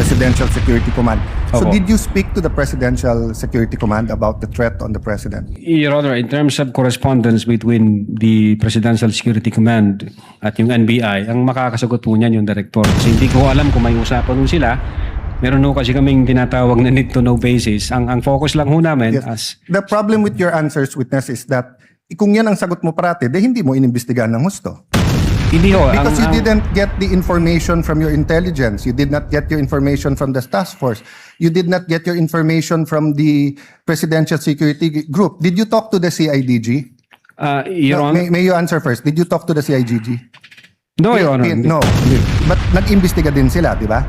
Presidential Security Command. So Opo. did you speak to the Presidential Security Command about the threat on the President? Your Honor, in terms of correspondence between the Presidential Security Command at yung NBI, ang makakasagot po niyan yung director. Kasi hindi ko alam kung may usapan nun sila. Meron ho kasi kaming tinatawag na need to know basis. Ang focus lang ho namin Yes. as... The problem with your answers, witness, is that kung yan ang sagot mo parati, hindi mo inimbestigahan ng husto. Hindi ho. Because you didn't get the information from your intelligence. You did not get your information from the task force. You did not get your information from the Presidential Security Group. Did you talk to the CIDG? Your No, Honor, may you answer first. Did you talk to the CIDG? no, Your Honor. No. But nag-imbestiga din sila, di ba?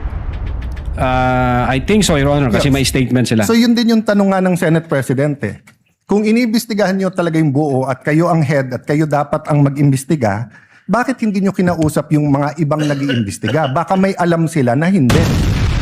I think so, Your Honor, kasi Yes. may statement sila. So yun din yung tanong nga ng Senate President eh. Kung iniimbestigahan nyo talaga yung buo at kayo ang head at kayo dapat ang mag-imbestiga, bakit hindi nyo kinausap yung mga ibang nag-iimbestiga? Baka may alam sila na hindi.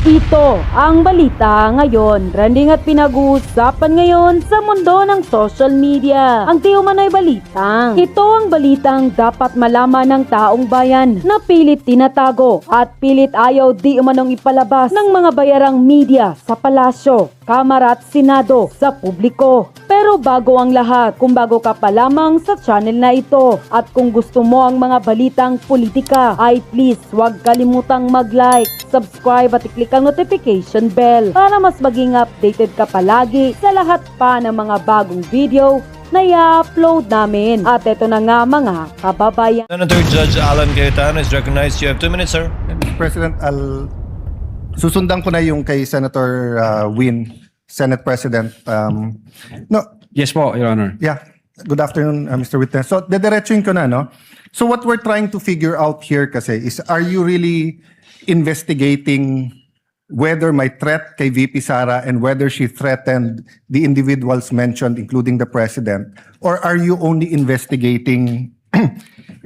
Ito ang balita ngayon. Trending at pinag-uusapan ngayon sa mundo ng social media. Ang di umano'y balitang. Ito ang balitang dapat malaman ng taong bayan na pilit tinatago at pilit ayaw di umanong ipalabas ng mga bayarang media sa palasyo, Kamara at Senado sa publiko. Pero bago ang lahat, kung bago ka pa lamang sa channel na ito at kung gusto mo ang mga balitang politika, ay please huwag kalimutang mag-like, subscribe at i-click ang notification bell para mas maging updated ka palagi sa lahat pa ng mga bagong video na i-upload namin. At ito na nga mga kababayan. Senator Judge Alan Cayetano is recognized. You have 2 minutes, sir. Mr. President, susundan ko na yung kay Senator Win, Senate President. No, Yes po, Your Honor. yeah. Good afternoon, Mr. Witness. So, dediretsuin ko na, no? So, what we're trying to figure out here kasi is, are you really investigating whether may threat kay VP Sara and whether she threatened the individuals mentioned, including the President? Or are you only investigating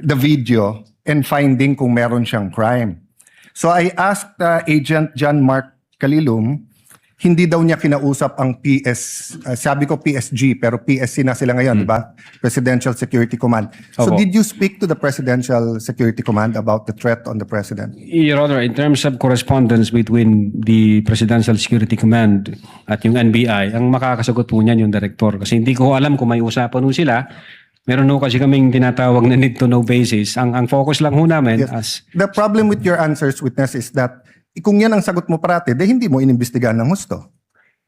the video and finding kung meron siyang crime? So, I asked Agent John Mark Kalilum, hindi daw niya kinausap ang sabi ko PSG, pero PSC na sila ngayon, di ba? Presidential Security Command. So Opo. did you speak to the Presidential Security Command about the threat on the President? Your Honor, in terms of correspondence between the Presidential Security Command at yung NBI, ang makakasagot po niyan yung director. Kasi hindi ko alam kung may usapan nun sila. Meron ho kasi kaming tinatawag na need to know basis. Ang focus lang ho namin Yes. as... The problem with your answers, witness, is that kung yan ang sagot mo parati, hindi mo inimbestigahan ng husto.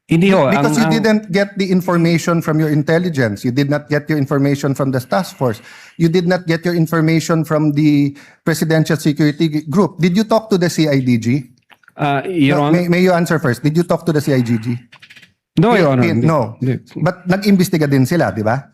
Hindi ho. Because you didn't get the information from your intelligence. You did not get your information from the task force. You did not get your information from the Presidential Security Group. Did you talk to the CIDG? Your No, Honor, may you answer first. Did you talk to the CIDG? no, Your Honor. No. Hindi. But nag-imbestiga din sila, di ba?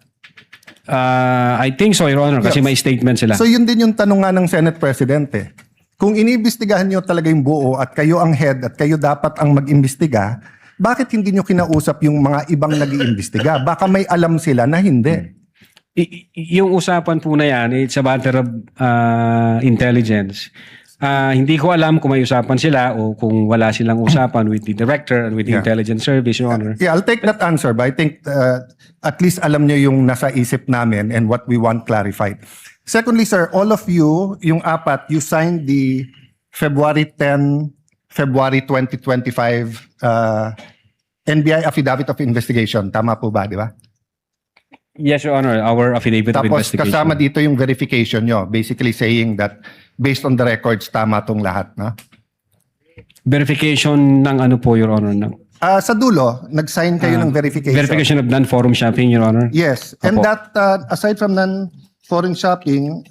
I think so, Your Honor, kasi Yes. may statement sila. So yun din yung tanong nga ng Senate President eh. Kung iniimbestigahan nyo talaga yung buo at kayo ang head at kayo dapat ang mag-imbestiga, bakit hindi nyo kinausap yung mga ibang nag-iimbestiga? Baka may alam sila na hindi. Yung usapan po na yan, it's a matter of intelligence. Hindi ko alam kung may usapan sila o kung wala silang usapan with the director and with the Yeah. intelligence service, Your Honor. Yeah, I'll take that answer, but I think at least alam nyo yung nasa isip namin and what we want clarified. Secondly, sir, all of you, yung apat, you signed the February 10, February 2025 NBI Affidavit of Investigation. Tama po ba, di ba? Yes, Your Honor, our affidavit of Tapos investigation. kasama dito yung verification nyo, basically saying that based on the records, tama tong lahat. No? Verification ng ano po, Your Honor? Sa dulo, nag-sign kayo ng verification. Verification of non-forum shopping, Your Honor? Yes. And Opo. that, aside from non-foreign shopping,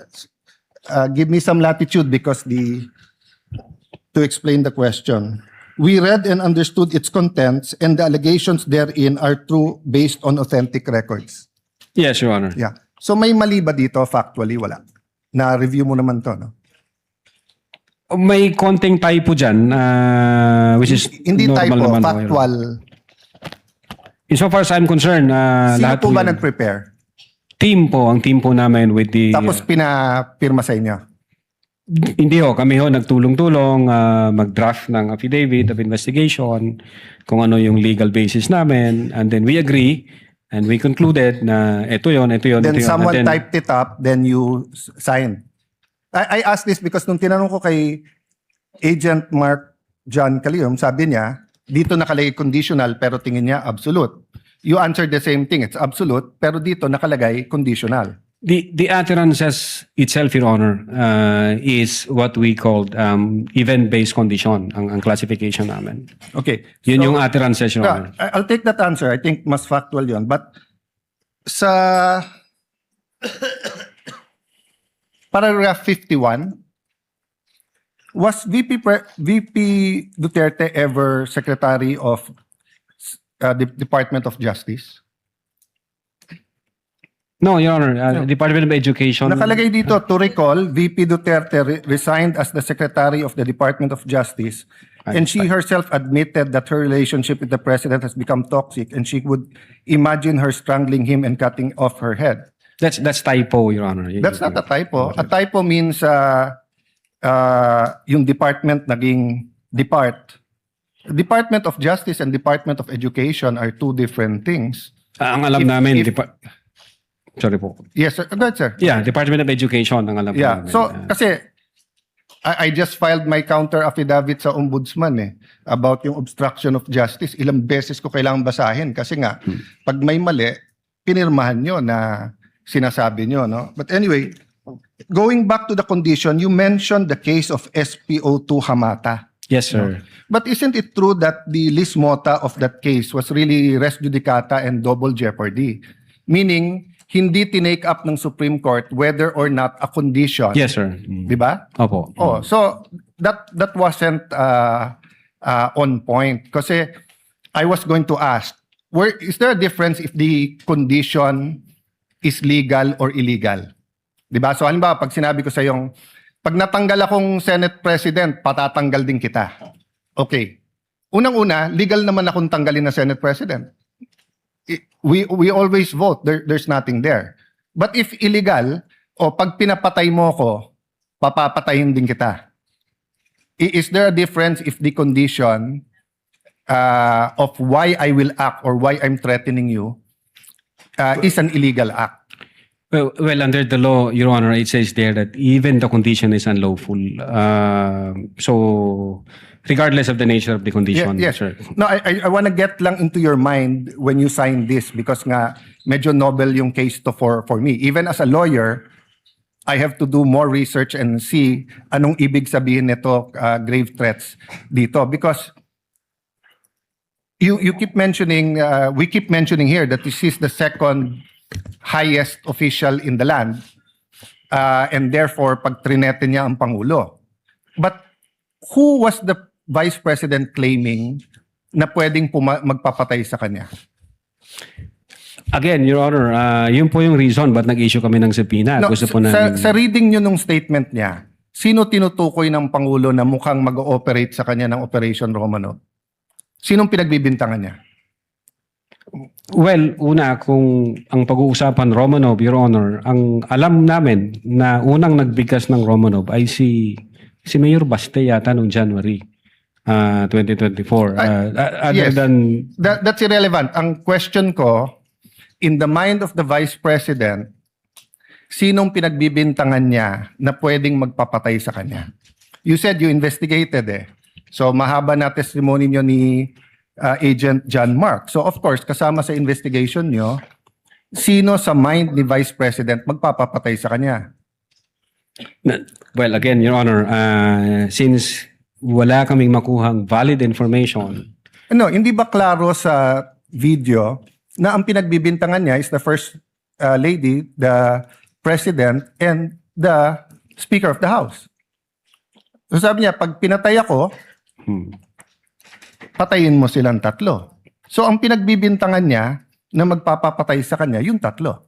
give me some latitude because to explain the question. We read and understood its contents and the allegations therein are true based on authentic records. Yes, Your Honor. Yeah. So may mali ba dito? Factually, wala. Na-review mo naman to, no? May konting typo dyan, which is Hindi normal typo, naman po, Your Honor. factual. Insofar as I'm concerned, Sino lahat po ba yun. nag-prepare? Ang team po namin with the... Tapos pinapirma sa inyo? Hindi ho, kami ho nagtulong-tulong mag-draft ng affidavit of investigation, kung ano yung legal basis namin, and then we agree and we concluded na ito yon. Then ito yun. someone And then, typed it up, then you signed. I asked this because nung tinanong ko kay Agent Mark John Calium, sabi niya, dito nakalagay conditional pero tingin niya absolute. You answered the same thing, it's absolute, pero dito nakalagay conditional. The utterances itself, Your Honor, is what we called event-based condition, ang classification namin. Okay. Yun so- yung utterances, Your Honor. I'll take that answer. I think mas factual yun. But sa paragraph 51, was VP Duterte ever Secretary of the Department of Justice? No, Your Honor, Department of Education. Nakalagay dito, to recall, VP Duterte resigned as the Secretary of the Department of Justice, and she herself admitted that her relationship with the President has become toxic, and she would imagine her strangling him and cutting off her head. That's typo, Your Honor. That's not a typo. A typo means yung department naging depart. Department of Justice and Department of Education are two different things. Ang alam namin, sorry po. Yes, sir. Go ahead, sir. Yeah, Department of Education ang alam Yeah. namin. So, kasi I just filed my counter affidavit sa ombudsman about yung obstruction of justice. Ilang beses ko kailangan basahin kasi nga pag may mali, pinirmahan nyo na sinasabi nyo, no? But anyway, going back to the condition, you mentioned the case of SPO2 Hamata. Yes, sir. But isn't it true that the lis mota of that case was really res judicata and double jeopardy? Meaning, hindi tinake up ng Supreme Court whether or not a condition. Yes, sir. Di ba? Opo. Oh, so that wasn't on point. Kasi I was going to ask, is there a difference if the condition is legal or illegal? Di ba? So halimbawa, pag sinabi ko sa yung, pag natanggal akong Senate President, patatanggal din kita. Okay. Unang-una, legal naman akong tanggalin na Senate President. We always vote. There's nothing there. But if illegal, pag pinapatay mo ko, papapatayin din kita. Is there a difference if the condition of why I will act or why I'm threatening you is an illegal act? Well, under the law, Your Honor, it says there that even the condition is unlawful. So, regardless of the nature of the condition, Yes. sir. No, I want to get lang into your mind when you sign this because nga medyo novel yung case to for me. Even as a lawyer, I have to do more research and see anong ibig sabihin nito grave threats dito because you keep mentioning we keep mentioning here that this is the second highest official in the land and therefore pag trinete niya ang pangulo. But who was the Vice President claiming na pwedeng magpapatay sa kanya? Again, Your Honor, yun po yung reason ba't nag-issue kami ng subpoena. No, Gusto po sa namin... reading nyo nung statement niya, sino tinutukoy ng Pangulo na mukhang mag-ooperate sa kanya ng Operation Romanov? Sinong pinagbibintangan niya? Well, una, kung ang pag-uusapan Romanov, Your Honor, ang alam namin na unang nagbigkas ng Romanov ay si Mayor Baste yata noong January 2024. Other yes. than... That's irrelevant. Ang question ko, in the mind of the Vice President, sinong pinagbibintangan niya na pwedeng magpapatay sa kanya? You said you investigated So mahaba na testimony niyo ni Agent John Mark. So of course, kasama sa investigation niyo, sino sa mind ni Vice President magpapapatay sa kanya? Well, again, Your Honor, since wala kaming makuhang valid information, No, hindi ba klaro sa video na ang pinagbibintangan niya is the First Lady, the President, and the Speaker of the House? So sabi niya, pag pinatay ako, patayin mo silang tatlo. So ang pinagbibintangan niya na magpapapatay sa kanya, yung tatlo.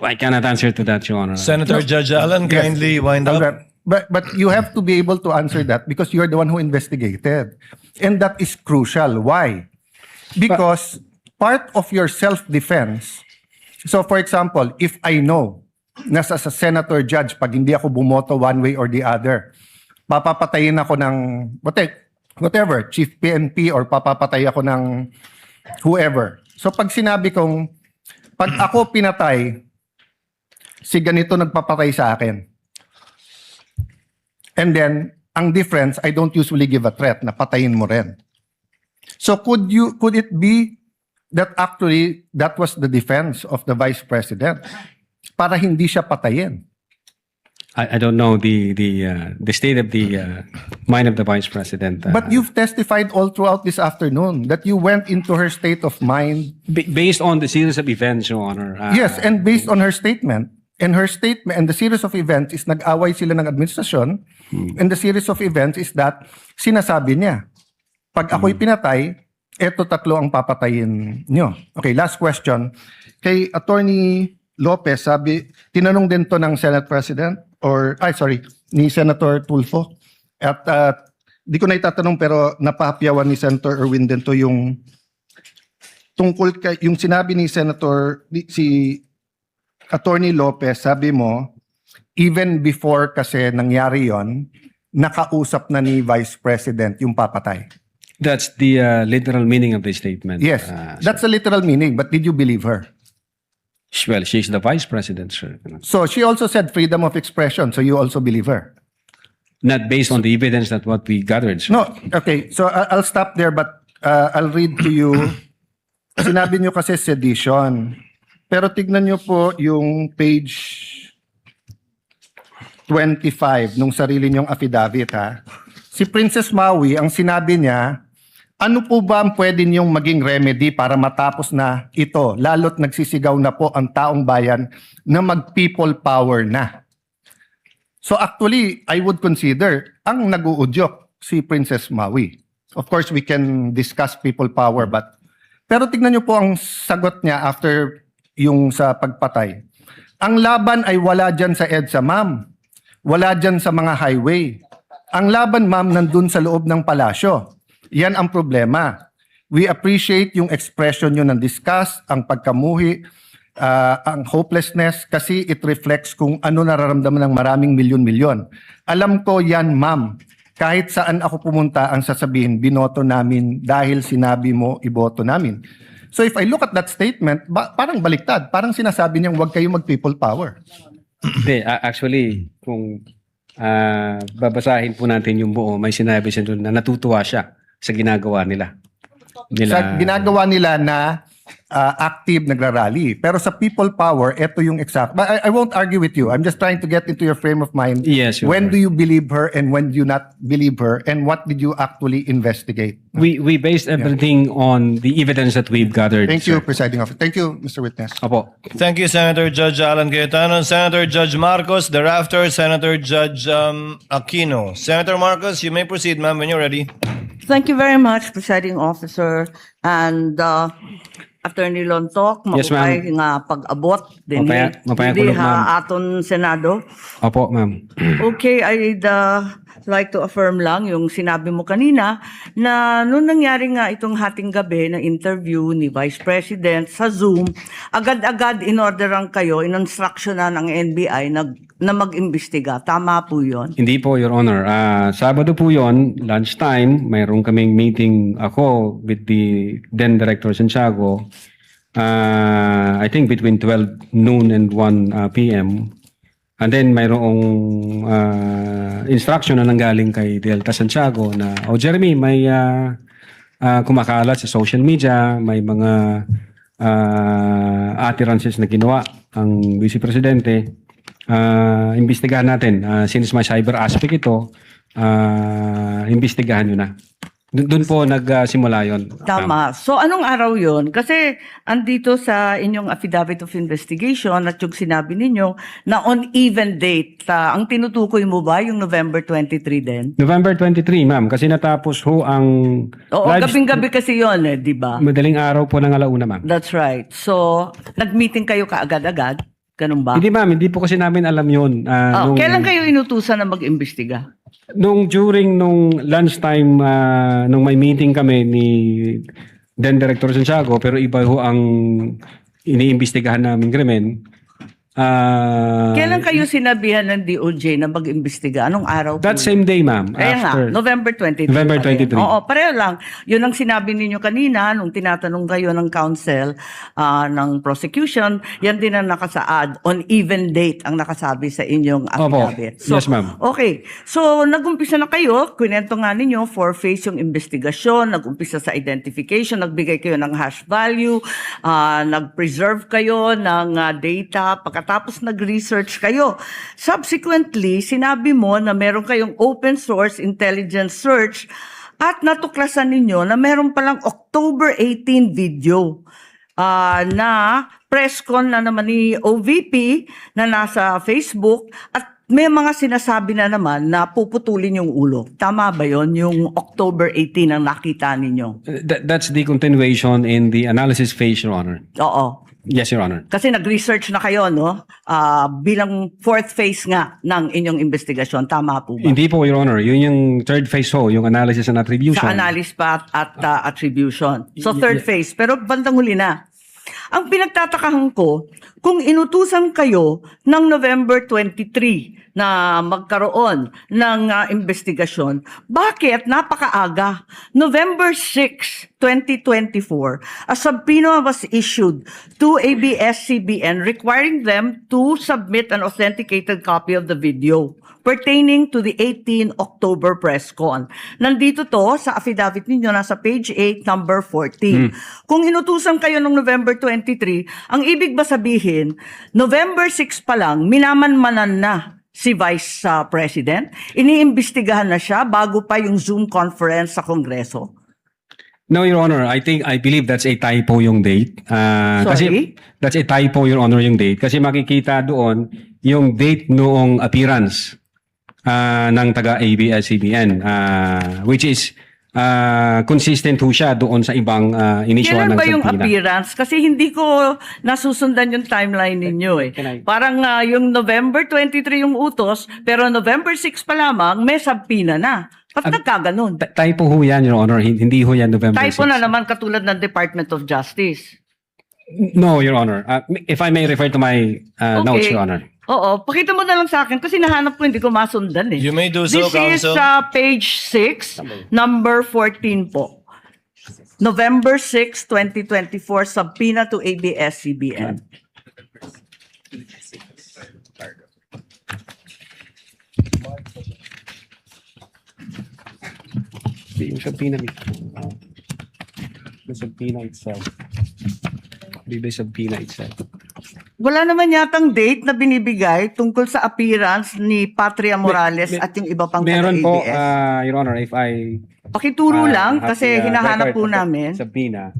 I cannot answer to that, Your Honor. Senator Judge Allen, kindly wind up. But you have to be able to answer that because you're the one who investigated. And that is crucial. Why? Because part of your self-defense, so for example, if I know na sa senator judge, pag hindi ako bumoto one way or the other, papapatayin ako ng whatever, chief PNP or papapatay ako ng whoever. So pag sinabi kong, pag ako pinatay, si ganito nagpapatay sa akin. And then, Ang difference, I don't usually give a threat na patayin mo rin. So could it be that actually that was the defense of the Vice President para hindi siya patayin? I don't know the state of the mind of the Vice President. But you've testified all throughout this afternoon that you went into her state of mind. Based on the series of events, Your Honor. Yes, and based on her statement, and the series of events is nag-away sila ng administrasyon, and the series of events is that sinasabi niya, pag ako'y pinatay, eto 3 ang papatayin nyo. Okay, last question. Kay Attorney Lopez, tinanong din to ng Senate President, ni Senator Tulfo. At di ko na itatanong pero napahapyawan ni Senator Erwin din to yung tungkol kay yung sinabi ni si Attorney Lopez, sabi mo, even before kasi nangyari yon, nakausap na ni Vice President yung papatay. That's the literal meaning of the statement. Yes, that's a literal meaning, but did you believe her? Well, she's the Vice President, sir. So she also said freedom of expression, so you also believe her? Not based on the evidence that what we gathered, sir. No, okay. So I'll stop there, but I'll read to you. Sinabi nyo kasi sedition. Pero tignan nyo po yung page 25 nung sarili nyong affidavit, ha. Si Princess Maui, ang sinabi niya, ano po ba ang pwede niyong maging remedy para matapos na ito, lalo't nagsisigaw na po ang taong bayan na mag-people power na? So actually, I would consider ang nag-uudyok si Princess Maui. Of course, we can discuss people power, pero tignan niyo po ang sagot niya after yung sa pagpatay. Ang laban ay wala dyan sa EDSA, ma'am. Wala dyan sa mga highway. Ang laban, ma'am, nandun sa loob ng palasyo. Yan ang problema. We appreciate yung expression nyo ng disgust, ang pagkamuhi, ang hopelessness, kasi it reflects kung ano nararamdaman ng maraming milyon-milyon. Alam ko yan, ma'am. Kahit saan ako pumunta, ang sasabihin, binoto namin dahil sinabi mo, iboto namin. So if I look at that statement, parang baliktad. Parang sinasabi niyang huwag kayong mag-people power. Hindi, actually, kung babasahin po natin yung buo, may sinabi siya doon na natutuwa siya sa ginagawa nila. Sa ginagawa nila na active nagrarally. Pero sa people power, ito yung exact. But I won't argue with you. I'm just trying to get into your frame of mind. Yes, Your When Honor. do you believe her and when do you not believe her? And what did you actually investigate? We based everything on the evidence that we've gathered. Thank you, sir. Presiding Officer. Thank you, Mr. Witness. Opo. Thank you, Senator Judge Alan Cayetano. Senator Judge Marcos, thereafter, Senator Judge Aquino. Senator Marcos, you may proceed, ma'am, when you're ready. Thank you very much, Presiding Officer. And Attorney Lontok, Yes, ma'am. maupay nga pag-abot din Mapaya hindi kulog, ha aton Senado. Opo, ma'am. Okay, I'd like to affirm lang yung sinabi mo kanina na nung nangyari nga itong hating gabi na interview ni Vice President sa Zoom, agad-agad in-orderan kayo, in-instructionan ng NBI na mag-imbestiga. Tama po yun? Hindi po, Your Honor. Sabado po yon, lunchtime, mayroon kaming meeting ako with the then Director Santiago. I think between 12 noon and 1 p.m. And then mayroong instruction na nanggaling kay Delta Santiago na, Jeremy, may kumakalat sa social media, may mga utterances na ginawa ang Vice Presidente. Imbestigahan natin. Since may cyber aspect ito, imbestigahan nyo na. Doon po nagsimula yun. Tama. So anong araw yon? Kasi andito sa inyong affidavit of investigation at yung sinabi ninyo na on even date, ang tinutukoy mo ba yung November 23 din? November 23, ma'am. Kasi natapos ho ang Oo, live- gabing-gabi kasi yon di ba? Madaling araw po ng alauna, ma'am. That's right. So, nag-meeting kayo kaagad-agad? Ganun ba? Hindi, ma'am. Hindi po kasi namin alam yun. Kailan kayo inutusan na mag-imbestiga? During lunchtime, nung may meeting kami ni then Director Santiago, pero iba ho ang iniimbestigahan namin krimen. Kailan kayo sinabihan ng DOJ na mag-imbestiga? Anong araw? That po same day, ma'am. Kaya nga, after November 23. November pa rin. 23. Oo, pareho lang. Yun ang sinabi ninyo kanina nung tinatanong kayo ng counsel ng prosecution. Yan din ang nakasaad. On even date ang nakasabi sa inyong Opo. affidavit. Yes, ma'am. Okay. So, nag-umpisa na kayo. Kwento nga ninyo, 4-phase yung investigasyon. Nag-umpisa sa identification. Nagbigay kayo ng hash value. Nag-preserve kayo ng data. Pagkatapos nag-research kayo. Subsequently, sinabi mo na meron kayong open source intelligence search at natuklasan ninyo na meron palang October 18 video na press con na naman ni OVP na nasa Facebook at may mga sinasabi na naman na puputulin yung ulo. Tama ba yon? Yung October 18 ang nakita ninyo? That's the continuation in the analysis phase, Your Honor. Oo. Yes, Your Honor. Kasi nag-research na kayo, no? Bilang fourth phase nga ng inyong investigasyon. Tama po ba? Hindi po, Your Honor. Yun yung third phase ho, yung analysis and attribution. Sa analysis pa at attribution. So third phase. Pero bandang huli na. Ang pinagtatakahan ko, kung inutusan kayo ng November 23 na magkaroon ng investigasyon, bakit napakaaga? November 6, 2024, a subpoena was issued to ABS-CBN requiring them to submit an authenticated copy of the video pertaining to the 18 October press con. Nandito to sa affidavit ninyo, nasa page 8, number 14. Kung inutusan kayo ng November 23, ang ibig ba sabihin, November 6 pa lang, minamanmanan na si Vice President? Iniimbestigahan na siya bago pa yung Zoom conference sa Kongreso? No, Your Honor. I believe that's a typo yung date. Kasi Sorry? that's a typo, Your Honor, yung date. Kasi makikita doon yung date noong appearance ng taga-ABS-CBN, which is consistent ho siya doon sa ibang initial Kailan ng ba yung subpoena. appearance? Kasi hindi ko nasusundan yung timeline ninyo eh. Parang yung November 23 yung utos, pero November 6 pa lamang, may subpoena na. Ba't nagkaganon? Typo ho yan, Your Honor. Hindi ho yan November 6. Typo na naman katulad ng Department of Justice. No, Your Honor. If I may refer to my notes, Your Honor. Oo, pakita mo na lang sa akin kasi nahanap ko hindi ko masundan eh. You may do so, This is Counsel. page 6, number 14 po. November 6, 2024, subpoena to ABS-CBN. Yung subpoena mismo. The subpoena itself. The subpoena itself. Wala naman yatang date na binibigay tungkol sa appearance ni Patria Morales at yung iba pang Meron po, taga-ABS. Your Honor, if I Pakituro lang have kasi the, hinahanap record po of the namin. subpoena.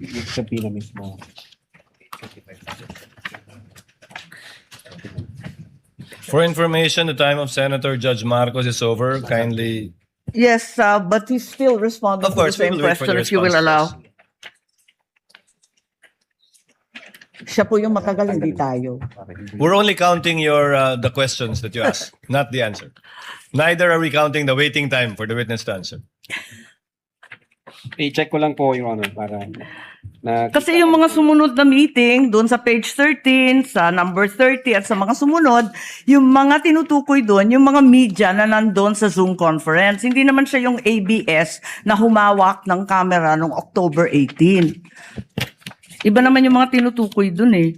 Yung subpoena mismo. For information, the time of Senator Judge Marcos is over. Kindly. Yes, but he's still responding Of course, to the we same will wait for question the if you will response. allow. Siya po yung matagal, hindi tayo. We're only counting your the questions that you ask, not the answer. Neither are we counting the waiting time for the witness to answer. I-check ko lang po, Your Honor, para na Kasi yung mga sumunod na meeting, doon sa page 13, sa number 30, at sa mga sumunod, yung mga tinutukoy doon, yung mga media na nandun sa Zoom conference. Hindi naman siya yung ABS na humawak ng camera noong October 18. Iba naman yung mga tinutukoy doon eh.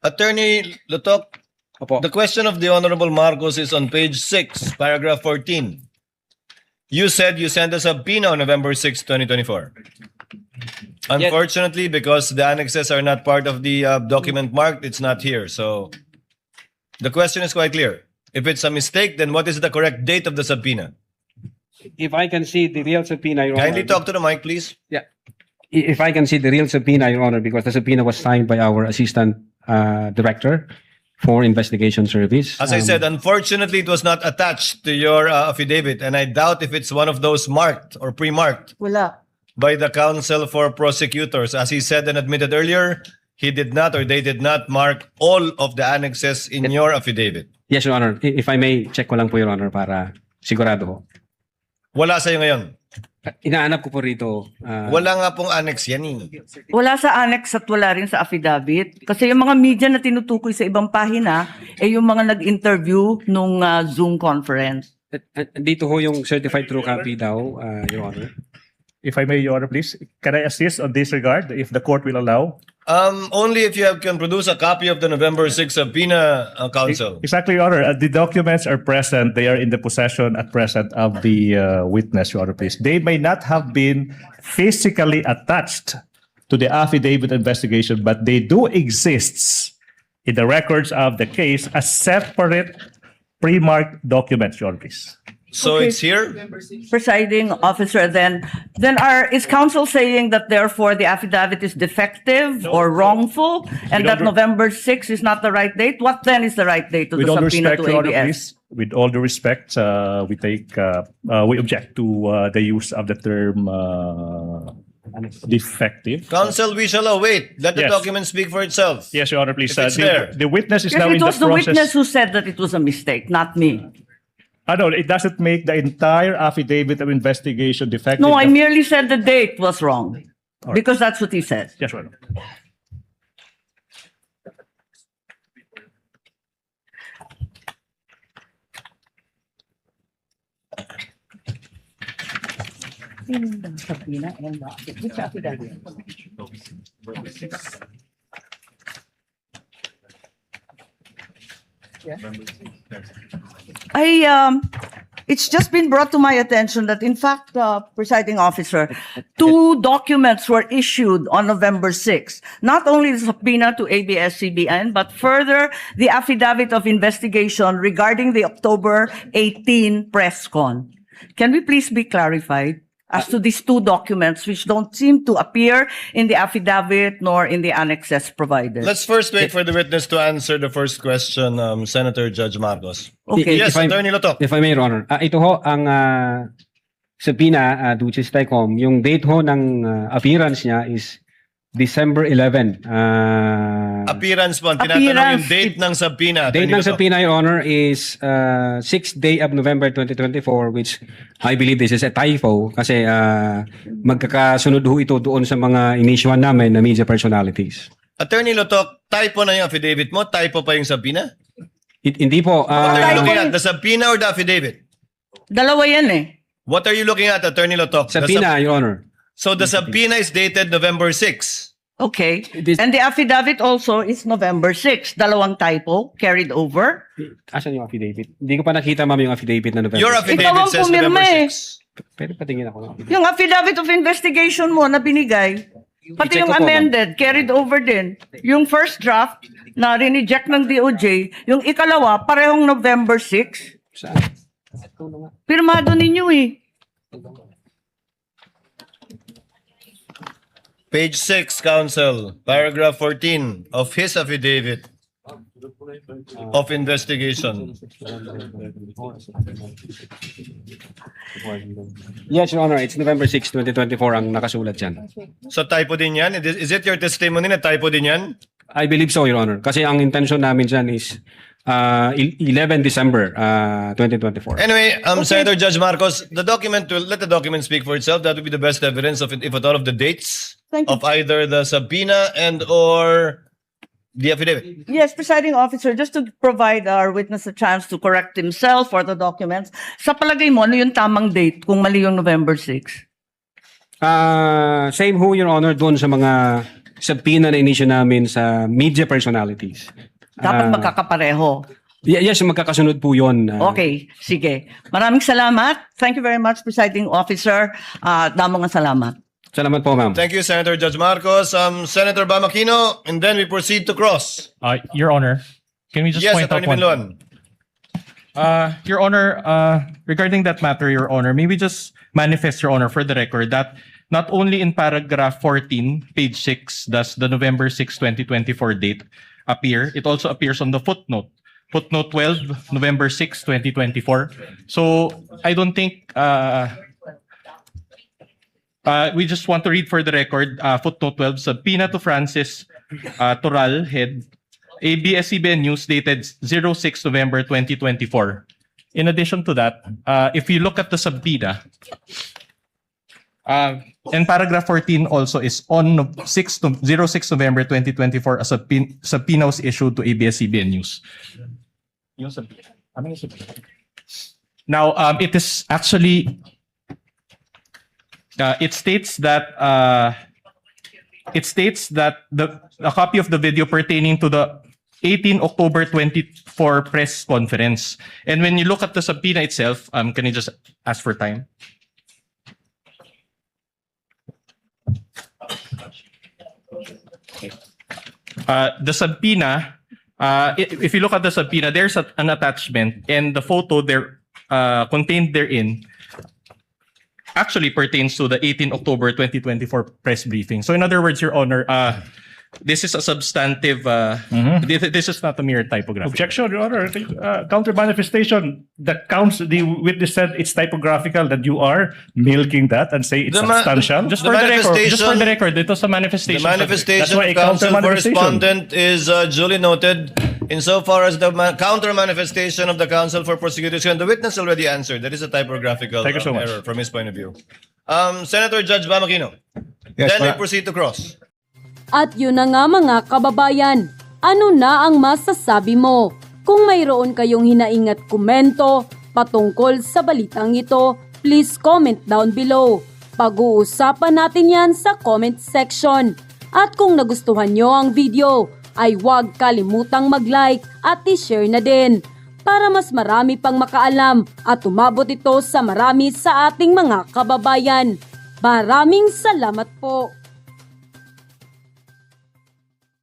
Attorney Lutok, Opo. the question of the Honorable Marcos is on page 6, paragraph 14. You said you sent a subpoena on November 6, 2024. Unfortunately, because the annexes are not part of the document marked, it's not here. So the question is quite clear. If it's a mistake, then what is the correct date of the subpoena? If I can see the real subpoena, Your Honor. Kindly talk to the mic, please. Yeah. If I can see the real subpoena, Your Honor, because the subpoena was signed by our Assistant Director for Investigation Service. As I said, unfortunately, it was not attached to your affidavit, and I doubt if it's one of those marked or pre-marked Wala. by the Counsel for Prosecutors. As he said and admitted earlier, he did not or they did not mark all of the annexes in your affidavit. Yes, Your Honor. If I may, check ko lang po, Your Honor, para sigurado ho. Wala sa'yo ngayon. Inaanap ko po rito. Wala nga pong annex yan eh. Wala sa annex at wala rin sa affidavit. Kasi yung mga media na tinutukoy sa ibang pahina, yung mga nag-interview nung Zoom conference. Dito ho yung certified true copy daw, Your Honor. If I may, Your Honor, please, can I assist on this regard, if the court will allow? Only if you can produce a copy of the November 6 subpoena, Counsel. Exactly, Your Honor. The documents are present. They are in the possession at present of the witness, Your Honor, please. They may not have been physically attached to the affidavit investigation, but they do exist in the records of the case as separate pre-marked documents, Your Honor, please. So Okay. it's here? Presiding officer, then is counsel saying that therefore the affidavit is defective or wrongful and With that all- November 6 is not the right date? What then is the right date to With the all due subpoena respect, to Your Honor, ABS? please, with all due respect, we object to the use of the term defective. Counsel, we shall await. Let the Yes. document speak for itself. Yes, Your Honor, please. If it's there. The witness is Yes, now in it the was the process. witness who said that it was a mistake, not me. No, it doesn't make the entire affidavit of investigation defective. No, I merely said the date was wrong because that's what he said. Yes, Your Honor. It's just been brought to my attention that in fact, presiding officer, two documents were issued on November 6. Not only the subpoena to ABS-CBN, but further the affidavit of investigation regarding the October 18 press con. Can we please be clarified as to these two documents which don't seem to appear in the affidavit nor in the annexes provided? Let's first wait for the witness to answer the first question, Senator Judge Marcos. Okay. Yes, If I- Attorney Lotok. If I may, Your Honor. Ito ho ang subpoena, Duces Tycom. Yung date ho ng appearance niya is December 11. Appearance po. Ang tinatanong yung Appearance. date ng subpoena. Date Attorney ng Lotok. subpoena, Your Honor, is 6th day of November 2024, which I believe this is a typo kasi magkakasunod ho ito doon sa mga inisyuan namin na media personalities. Attorney Lotok, typo na yung affidavit mo? Typo pa yung subpoena? Hindi po. What are you typo looking yun. at? The subpoena or the affidavit? Dalawa yan eh. What are you looking at, Attorney Lotok? The Subpoena, Your Honor. So the subpoena is dated November 6. Okay. This- And the affidavit also is November 6. Dalawang typo carried over. Asan yung affidavit? Hindi ko pa nakita, ma'am, yung affidavit na November. Your 6. affidavit Ikaw ang says pumirma November eh. 6. Pwede patingin ako. Yung affidavit of investigation mo na binigay, pati I-check yung ko po, ma'am. amended, carried over din. Yung first draft na rineject ng DOJ, yung ikalawa, parehong November 6. Saan? Pirmado ninyo eh. Page 6, Counsel, paragraph 14 of his affidavit of investigation. Yes, Your Honor. It's November 6, 2024 ang nakasulat dyan. So typo din yan? Is it your testimony na typo din yan? I believe so, Your Honor. Kasi ang intention namin dyan is 11 December 2024. Anyway, Senator Judge Marcos, the document will let the document speak for itself. That would be the best evidence of it, if at all, of the dates Thank you. of either the subpoena and or the affidavit. Yes, presiding officer, just to provide our witness a chance to correct himself or the documents, sa palagay mo, ano yung tamang date kung mali yung November 6? Same ho, Your Honor, doon sa mga subpoena na inisyu namin sa media personalities. Dapat magkakapareho. Yes, magkakasunod po yun. Okay, sige. Maraming salamat. Thank you very much, presiding officer. Damong ang salamat. Salamat po, ma'am. Thank you, Senator Judge Marcos. Senator Bamakino, and then we proceed to cross. Your Honor, can we just Yes, point out Attorney one? Binloan. Your Honor, regarding that matter, Your Honor, may we just manifest, Your Honor, for the record that not only in paragraph 14, page 6, does the November 6, 2024 date appear, it also appears on the footnote. Footnote 12, November 6, 2024. So I don't think we just want to read for the record footnote 12, subpoena to Francis Toral, head ABS-CBN News dated 06 November 2024. In addition to that, if you look at the subpoena, And paragraph 14 also is on 06 November 2024 as subpoena was issued to ABS-CBN News. Now, it is actually, it states that a copy of the video pertaining to the 18 October 24 press conference. And when you look at the subpoena itself, can you just ask for time? The subpoena, if you look at the subpoena, there's an attachment, and the photo there contained therein actually pertains to the 18 October 2024 press briefing. So in other words, Your Honor, this is a substantive, this is not a mere typography. Objection, Your Honor. Counter manifestation. The witness said it's typographical, that you are milking that and say it's substantial. Just The for the record, manifestation- ito sa The manifestation. That's manifestation why of a counter counsel for manifestation. respondent is duly noted. Insofar as the counter manifestation of the counsel for prosecution, the witness already answered. That is a typographical Thank you so much. error from his point of view. Senator Judge Bamakino. Yes, Then we ma- proceed to cross. At yun na nga mga kababayan, ano na ang masasabi mo? Kung mayroon kayong hinaingat komento patungkol sa balitang ito, please comment down below. Pag-uusapan natin yan sa comment section. At kung nagustuhan nyo ang video, ay huwag kalimutang mag-like at i-share na din para mas marami pang makaalam at umabot ito sa marami sa ating mga kababayan. Maraming salamat po!